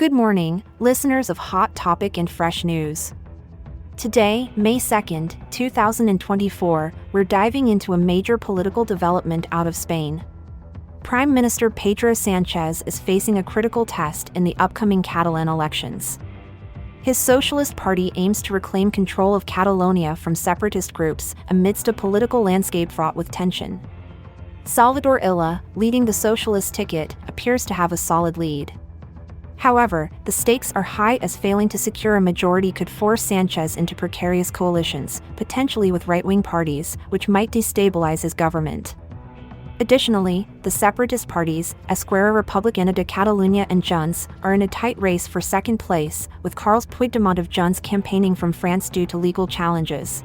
Good morning, listeners of Hot Topic and Fresh News. Today, May 2nd, 2024, we're diving into a major political development out of Spain. Prime Minister Pedro Sanchez is facing a critical test in the upcoming Catalan elections. His Socialist Party aims to reclaim control of Catalonia from separatist groups amidst a political landscape fraught with tension. Salvador Illa, leading the Socialist ticket, appears to have a solid lead. However, the stakes are high as failing to secure a majority could force Sanchez into precarious coalitions, potentially with right-wing parties, which might destabilize his government. Additionally, the separatist parties, Esquerra Republicana de Catalunya and Junts, are in a tight race for second place, with Carles Puigdemont of Junts campaigning from France due to legal challenges.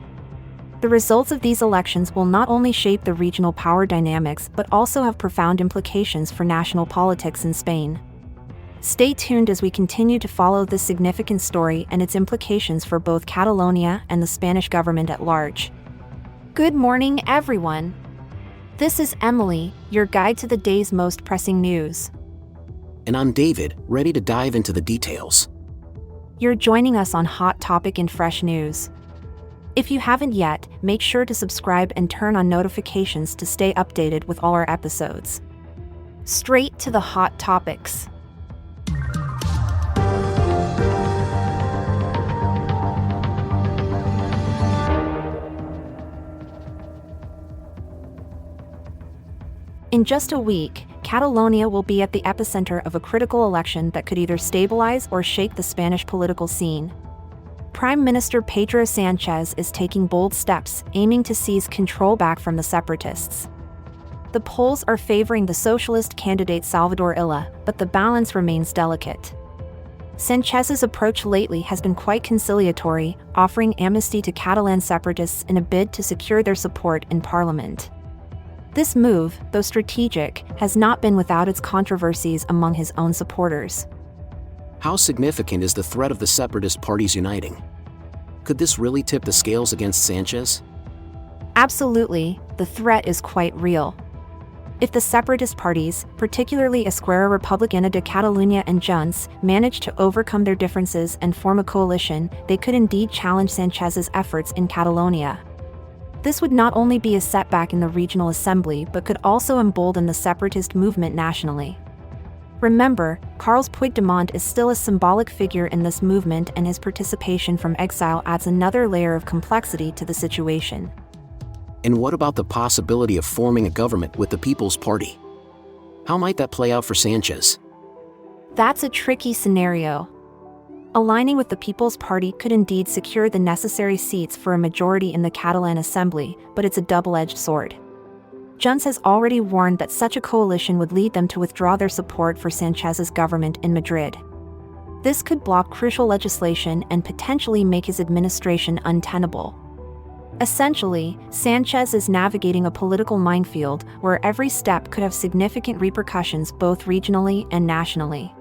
The results of these elections will not only shape the regional power dynamics but also have profound implications for national politics in Spain. Stay tuned as we continue to follow this significant story and its implications for both Catalonia and the Spanish government at large. Good morning, everyone. This is Emily, your guide to the day's most pressing news. And I'm David, ready to dive into the details. You're joining us on Hot Topic and Fresh News. If you haven't yet, make sure to subscribe and turn on notifications to stay updated with all our episodes. Straight to the hot topics. In just a week, Catalonia will be at the epicenter of a critical election that could either stabilize or shake the Spanish political scene. Prime Minister Pedro Sanchez is taking bold steps, aiming to seize control back from the separatists. The polls are favoring the socialist candidate Salvador Illa, but the balance remains delicate. Sanchez's approach lately has been quite conciliatory, offering amnesty to Catalan separatists in a bid to secure their support in parliament. This move, though strategic, has not been without its controversies among his own supporters. How significant is the threat of the separatist parties uniting? Could this really tip the scales against Sanchez? Absolutely, the threat is quite real. If the separatist parties, particularly Esquerra Republicana de Catalunya and Junts, manage to overcome their differences and form a coalition, they could indeed challenge Sanchez's efforts in Catalonia. This would not only be a setback in the regional assembly but could also embolden the separatist movement nationally. Remember, Carles Puigdemont is still a symbolic figure in this movement, and his participation from exile adds another layer of complexity to the situation. And what about the possibility of forming a government with the People's Party? How might that play out for Sanchez? That's a tricky scenario. Aligning with the People's Party could indeed secure the necessary seats for a majority in the Catalan Assembly, but it's a double-edged sword. Junts has already warned that such a coalition would lead them to withdraw their support for Sanchez's government in Madrid. This could block crucial legislation and potentially make his administration untenable. Essentially, Sanchez is navigating a political minefield where every step could have significant repercussions both regionally and nationally.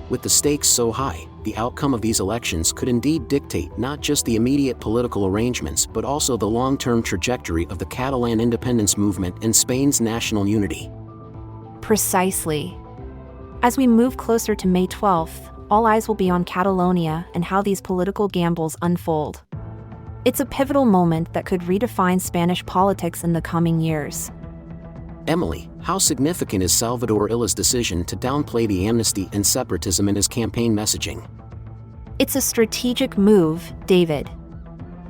With the stakes so high, the outcome of these elections could indeed dictate not just the immediate political arrangements but also the long-term trajectory of the Catalan independence movement and Spain's national unity. Precisely. As we move closer to May 12th, all eyes will be on Catalonia and how these political gambles unfold. It's a pivotal moment that could redefine Spanish politics in the coming years. Emily, how significant is Salvador Illa's decision to downplay the amnesty and separatism in his campaign messaging? It's a strategic move, David.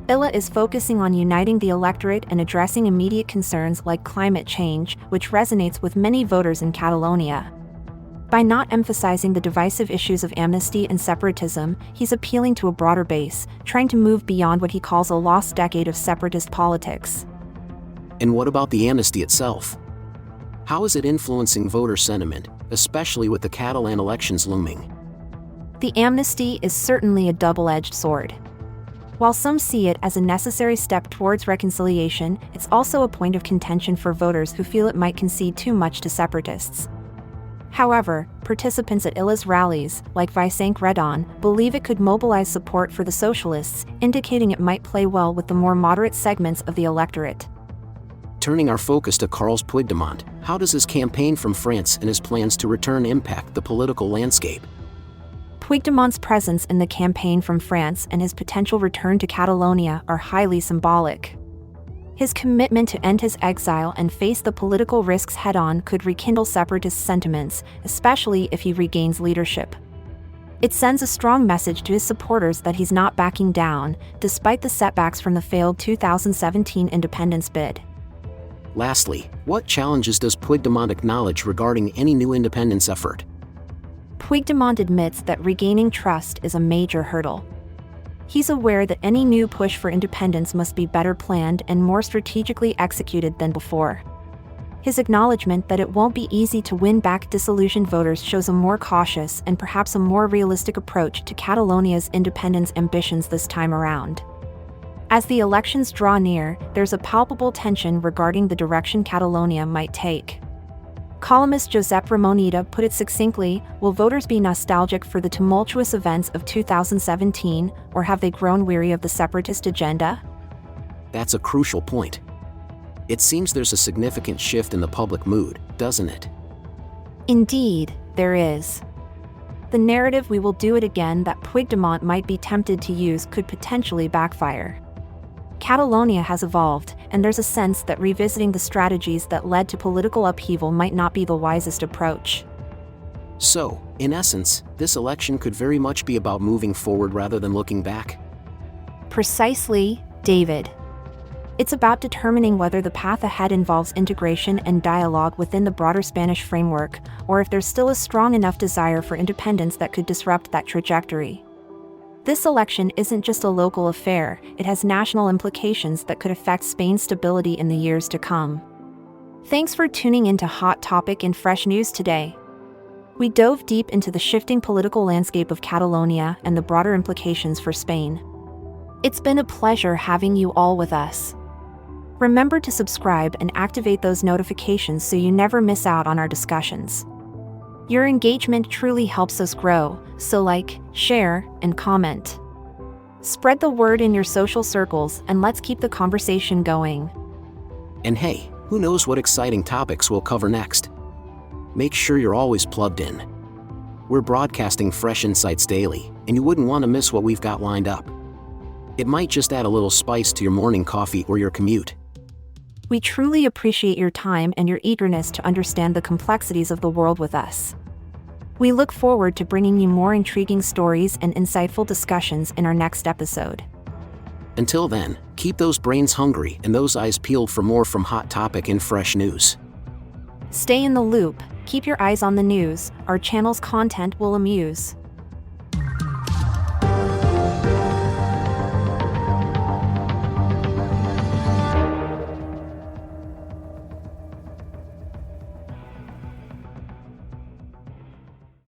Illa is focusing on uniting the electorate and addressing immediate concerns like climate change, which resonates with many voters in Catalonia. By not emphasizing the divisive issues of amnesty and separatism, he's appealing to a broader base, trying to move beyond what he calls a lost decade of separatist politics. And what about the amnesty itself? How is it influencing voter sentiment, especially with the Catalan elections looming? The amnesty is certainly a double-edged sword. While some see it as a necessary step towards reconciliation, it's also a point of contention for voters who feel it might concede too much to separatists. However, participants at Illa's rallies, like Vicente Redon, believe it could mobilize support for the socialists, indicating it might play well with the more moderate segments of the electorate. Turning our focus to Carles Puigdemont, how does his campaign from France and his plans to return impact the political landscape? Puigdemont's presence in the campaign from France and his potential return to Catalonia are highly symbolic. His commitment to end his exile and face the political risks head-on could rekindle separatist sentiments, especially if he regains leadership. It sends a strong message to his supporters that he's not backing down, despite the setbacks from the failed 2017 independence bid. Lastly, what challenges does Puigdemont acknowledge regarding any new independence effort? Puigdemont admits that regaining trust is a major hurdle. He's aware that any new push for independence must be better planned and more strategically executed than before. His acknowledgement that it won't be easy to win back disillusioned voters shows a more cautious and perhaps a more realistic approach to Catalonia's independence ambitions this time around. As the elections draw near, there's a palpable tension regarding the direction Catalonia might take. Columnist Josep Ramonida put it succinctly: will voters be nostalgic for the tumultuous events of 2017, or have they grown weary of the separatist agenda? That's a crucial point. It seems there's a significant shift in the public mood, doesn't it? Indeed, there is. The narrative "we will do it again" that Puigdemont might be tempted to use could potentially backfire. Catalonia has evolved, and there's a sense that revisiting the strategies that led to political upheaval might not be the wisest approach. So, in essence, this election could very much be about moving forward rather than looking back. Precisely, David. It's about determining whether the path ahead involves integration and dialogue within the broader Spanish framework, or if there's still a strong enough desire for independence that could disrupt that trajectory. This election isn't just a local affair, it has national implications that could affect Spain's stability in the years to come. Thanks for tuning into Hot Topic and Fresh News today. We dove deep into the shifting political landscape of Catalonia and the broader implications for Spain. It's been a pleasure having you all with us. Remember to subscribe and activate those notifications so you never miss out on our discussions. Your engagement truly helps us grow, so like, share, and comment. Spread the word in your social circles and let's keep the conversation going. And hey, who knows what exciting topics we'll cover next? Make sure you're always plugged in. We're broadcasting fresh insights daily, and you wouldn't want to miss what we've got lined up. It might just add a little spice to your morning coffee or your commute. We truly appreciate your time and your eagerness to understand the complexities of the world with us. We look forward to bringing you more intriguing stories and insightful discussions in our next episode. Until then, keep those brains hungry and those eyes peeled for more from Hot Topic and Fresh News. Stay in the loop, keep your eyes on the news, our channel's content will amuse.